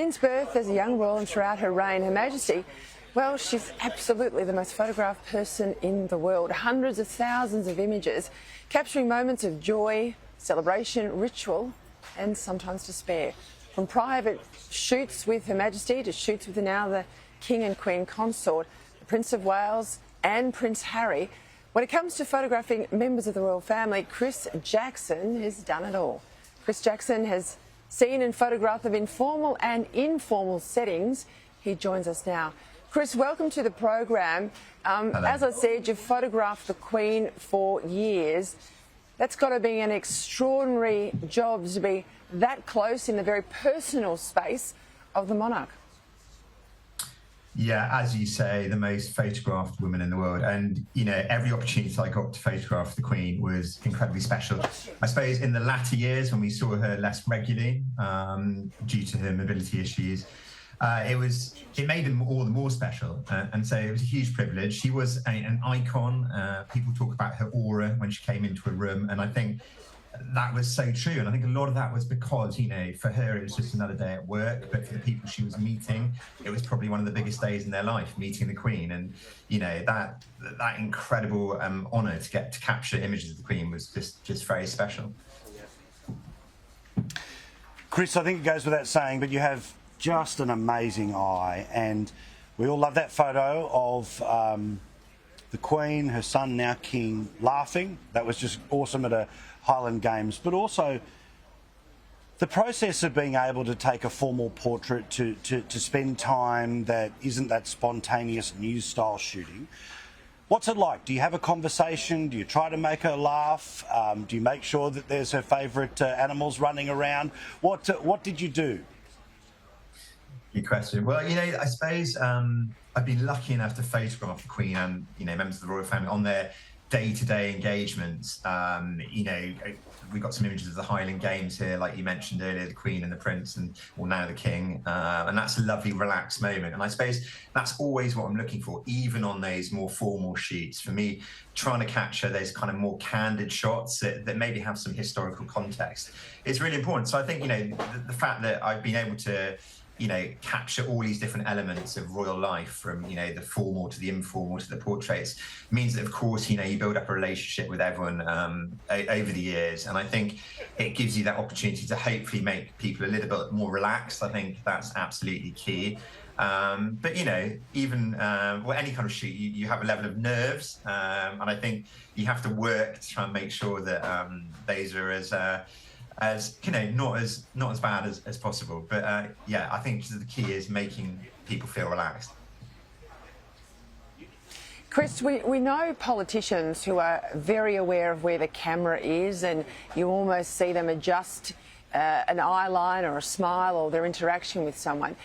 Since birth as a young royal and throughout her reign, Her Majesty, well, she's absolutely the most photographed person in the world. Hundreds of thousands of images capturing moments of joy, celebration, ritual and sometimes despair. From private shoots with Her Majesty to shoots with now the King and Queen Consort, the Prince of Wales and Prince Harry. When it comes to photographing members of the royal family, Chris Jackson has done it all. Chris Jackson has seen and photographed them in formal and informal settings. He joins us now. Chris, welcome to the program. As I said, you've photographed the Queen for years. That's got to be an extraordinary job to be that close in the very personal space of the monarch. Yeah, as you say, the most photographed woman in the world. And, you know, every opportunity I got to photograph the Queen was incredibly special. I suppose in the latter years when we saw her less regularly due to her mobility issues, it made them all the more special. And so it was a huge privilege. She was an icon. People talk about her aura when she came into a room. And I think that was so true. And I think a lot of that was because, you know, for her, it was just another day at work. But for the people she was meeting, it was probably one of the biggest days in their life, meeting the Queen. And, you know, that incredible honour to get to capture images of the Queen was just very special. Chris, I think it goes without saying, but you have just an amazing eye. And we all love that photo of the Queen, her son, now King, laughing. That was just awesome at a Highland Games, but also the process of being able to take a formal portrait to spend time that isn't that spontaneous news style shooting. What's it like? Do you have a conversation? Do you try to make her laugh? Do you make sure that there's her favourite animals running around? What did you do? Good question. Well, you know, I suppose I've been lucky enough to photograph the Queen and, you know, members of the royal family on their day-to-day engagements. You know, we've got some images of the Highland Games here, like you mentioned earlier, the Queen and the Prince, and well, now the King. And that's a lovely, relaxed moment. And I suppose that's always what I'm looking for, even on those more formal shoots. For me, trying to capture those kind of more candid shots that maybe have some historical context is really important. So I think, you know, the fact that I've been able to, you know, capture all these different elements of royal life, from, you know, the formal to the informal to the portraits, means that, of course, you know, you build up a relationship with everyone over the years. And I think it gives you that opportunity to hopefully make people a little bit more relaxed. I think that's absolutely key. But, you know, even well, any kind of shoot, you have a level of nerves. And I think you have to work to try and make sure that those are as you know, not as bad as possible. But yeah, I think the key is making people feel relaxed. Chris, we know politicians who are very aware of where the camera is, and you almost see them adjust an eye line or a smile or their interaction with someone.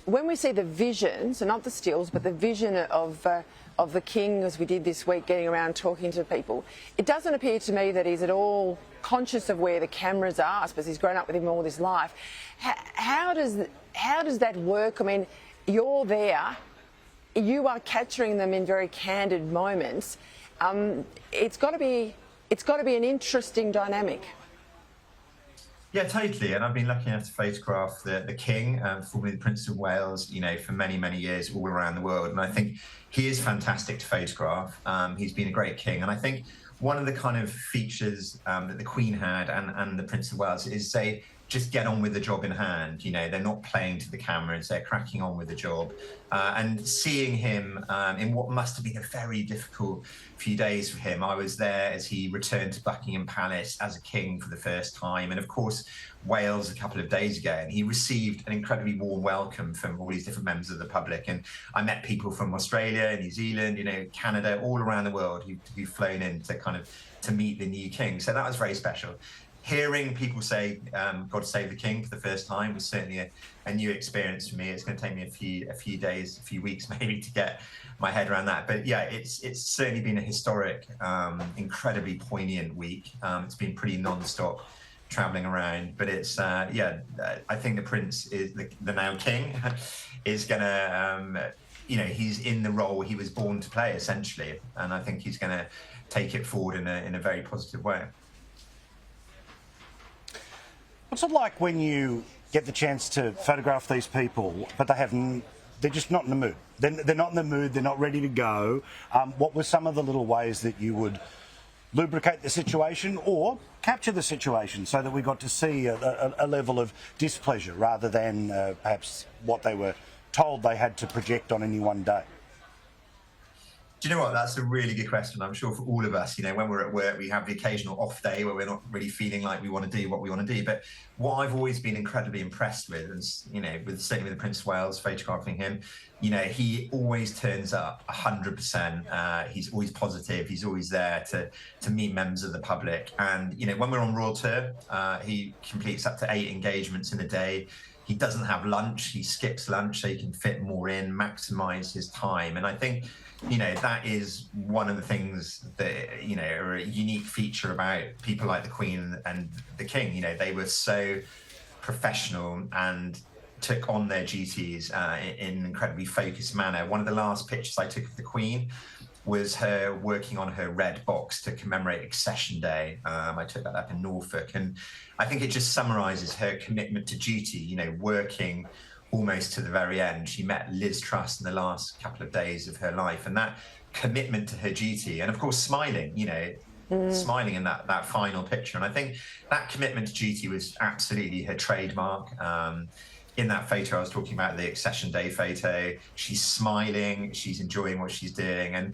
When we see the vision, so not the stills, but the vision of the King, as we did this week, getting around talking to people, it doesn't appear to me that he's at all conscious of where the cameras are. I suppose he's grown up with him all his life. How does that work? I mean, you're there, you are capturing them in very candid moments. It's got to be an interesting dynamic. Yeah, totally. And I've been lucky enough to photograph the King, formerly the Prince of Wales, you know, for many, many years all around the world. And I think he is fantastic to photograph. He's been a great king. And I think one of the kind of features that the Queen had and the Prince of Wales is they just get on with the job in hand. You know, they're not playing to the cameras, they're cracking on with the job. And seeing him in what must have been a very difficult few days for him. I was there as he returned to Buckingham Palace as a king for the first time. And of course, Wales a couple of days ago. And he received an incredibly warm welcome from all these different members of the public. And I met people from Australia, New Zealand, you know, Canada, all around the world who've flown in to meet the new king. So that was very special. Hearing people say God save the King for the first time was certainly a new experience for me. It's going to take me a few days, a few weeks maybe to get my head around that. But yeah, it's certainly been a historic, incredibly poignant week. It's been pretty non-stop traveling around, but it's yeah, I think the Prince is the now King is going to you know, he's in the role he was born to play essentially, and I think he's going to take it forward in a very positive way. What's it like when you get the chance to photograph these people, but they're just not in the mood. They're not in the mood, they're not ready to go. What were some of the little ways that you would lubricate the situation or capture the situation so that we got to see a level of displeasure rather than perhaps what they were told they had to project on any one day? Do you know what? That's a really good question. I'm sure for all of us, when we're at work, we have the occasional off day where we're not really feeling like we want to do what we want to do. But what I've always been incredibly impressed with, and certainly with the Prince of Wales, photographing him, he always turns up 100%. He's always positive. He's always there to meet members of the public. And when we're on Royal Tour, he completes up to 8 engagements in a day. He doesn't have lunch. He skips lunch so he can fit more in, maximise his time. And I think, that is one of the things that, are a unique feature about people like the Queen and the King. They were so professional and took on their duties in an incredibly focused manner. One of the last pictures I took of the Queen was her working on her red box to commemorate Accession Day. I took that up in Norfolk, and I think it just summarises her commitment to duty, working almost to the very end. She met Liz Truss in the last couple of days of her life, and that commitment to her duty, and of course smiling, smiling in that final picture. And I think that commitment to duty was absolutely her trademark. In that photo I was talking about, the Accession Day photo, she's smiling, she's enjoying what she's doing. And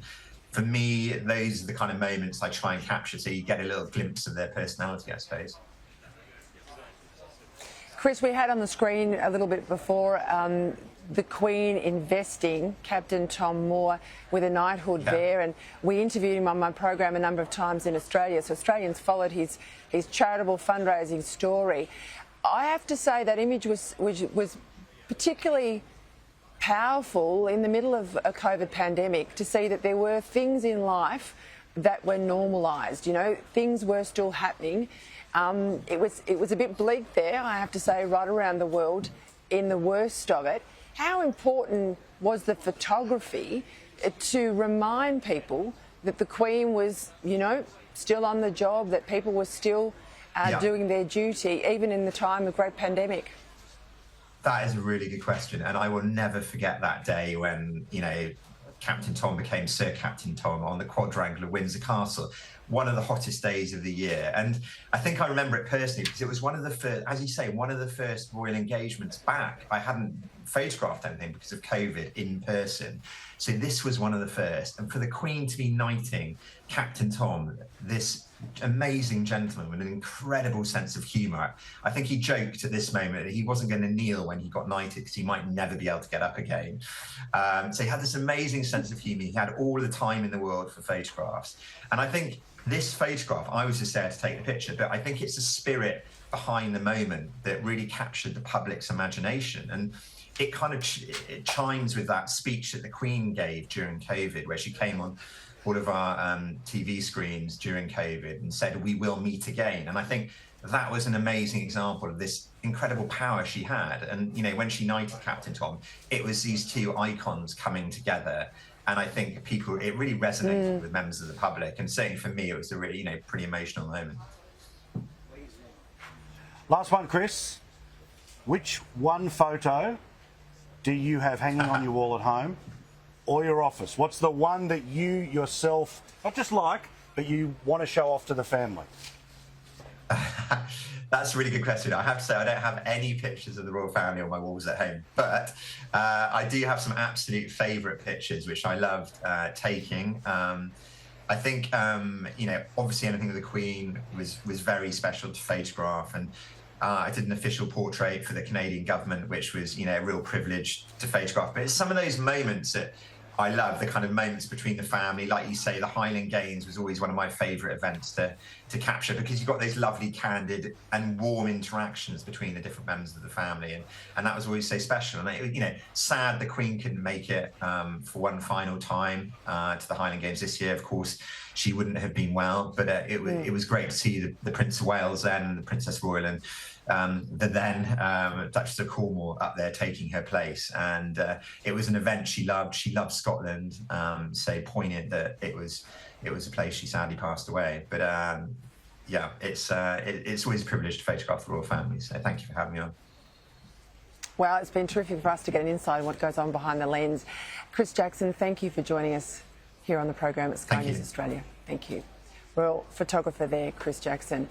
for me, those are the kind of moments I try and capture, so you get a little glimpse of their personality, I suppose. Chris, we had on the screen a little bit before the Queen investing Captain Tom Moore with a knighthood there, and we interviewed him on my program a number of times in Australia, so Australians followed his charitable fundraising story. I have to say that image was particularly powerful in the middle of a COVID pandemic, to see that there were things in life that were normalised. Things were still happening. It was a bit bleak there, I have to say, right around the world in the worst of it. How important was the photography to remind people that the Queen was, still on the job, that people were still doing their duty, even in the time of great pandemic? That is a really good question, and I will never forget that day when, Captain Tom became Sir Captain Tom on the quadrangle of Windsor Castle. One of the hottest days of the year. And I think I remember it personally because it was one of the first, as you say, one of the first royal engagements back. I hadn't photographed anything because of COVID in person. So this was one of the first. And for the Queen to be knighting Captain Tom, this amazing gentleman with an incredible sense of humour. I think he joked at this moment that he wasn't going to kneel when he got knighted because he might never be able to get up again. So he had this amazing sense of humour. He had all the time in the world for photographs. And I think this photograph, I was just there to take the picture, but I think it's the spirit behind the moment that really captured the public's imagination. And it kind of it chimes with that speech that the Queen gave during COVID, where she came on all of our TV screens during COVID and said, "We will meet again." And I think that was an amazing example of this incredible power she had. And, when she knighted Captain Tom, it was these two icons coming together. And I think it really resonated with members of the public. And certainly for me, it was a really, pretty emotional moment. Last one, Chris. Which one photo do you have hanging on your wall at home or your office? What's the one that you yourself, not just like, but you want to show off to the family? That's a really good question. I have to say I don't have any pictures of the royal family on my walls at home, but I do have some absolute favourite pictures which I loved taking. I think, obviously anything with the Queen was very special to photograph, and I did an official portrait for the Canadian government, which was, a real privilege to photograph. But it's some of those moments that I love, the kind of moments between the family. Like you say, the Highland Games was always one of my favourite events to capture, because you've got those lovely, candid and warm interactions between the different members of the family. And that was always so special. And, sad the Queen couldn't make it for one final time to the Highland Games this year. Of course, she wouldn't have been well, but it was great to see the Prince of Wales and the Princess Royal and the then Duchess of Cornwall up there taking her place. And it was an event she loved. She loved Scotland, so poignant that it was a place she sadly passed away. But it's always a privilege to photograph the royal family, so thank you for having me on. Well, it's been terrific for us to get an insight on what goes on behind the lens. Chris Jackson, thank you for joining us here on the program at Sky News Australia. Thank you. Royal photographer there, Chris Jackson.